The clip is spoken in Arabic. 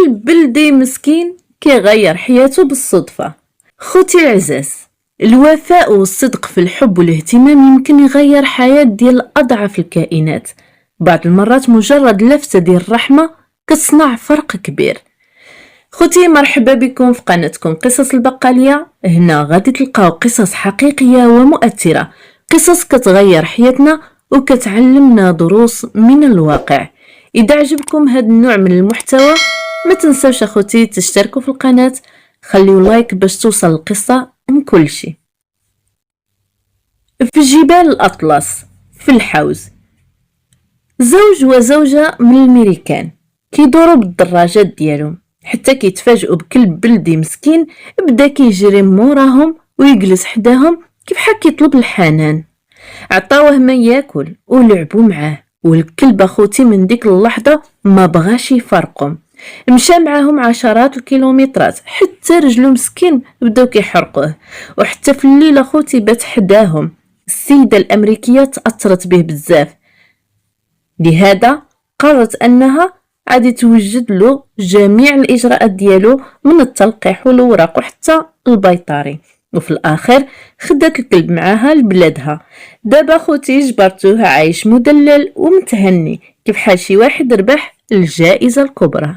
كلب بلدي مسكين كيغير حياته بالصدفة. خوتي العزاز، الوفاء والصدق في الحب والاهتمام يمكن يغير حياة ديال أضعف الكائنات. بعض المرات مجرد لفتة ديال الرحمة كتصنع فرق كبير. خوتي مرحبا بكم في قناتكم قصص البقالية. هنا غادي تلقاو قصص حقيقية ومؤثرة، قصص كتغير حياتنا وكتعلمنا دروس من الواقع. إذا عجبكم هذا النوع من المحتوى ما تنسوش اخوتي تشتركوا في القناة، خليو لايك باش توصل القصة من كل شيء. في جبال الأطلس في الحوز، زوج وزوجة من الميريكان كيدوروا بالدراجات ديالهم حتى كيتفاجئوا بكلب بلدي مسكين بدا كيجري موراهم ويجلس حداهم كيفحال كيطلب الحنان. عطاوه ما ياكل ولعبوا معاه، والكلب اخوتي من ديك اللحظة ما بغاش يفرقهم، مشى معاهم عشرات الكيلومترات حتى رجلو مسكين بداو كيحرقوه. وحتى في الليل اخوتي بات حداهم. السيدة الامريكية تأثرت به بزاف، لهذا قررت انها غادي توجد له جميع الاجراءات ديالو من التلقيح والوراق وحتى البيطري، وفي الاخر خدات الكلب معاها لبلادها. دابا خوتي جبرتوه عايش مدلل ومتهني كيف حال شي واحد ربح الجائزة الكبرى.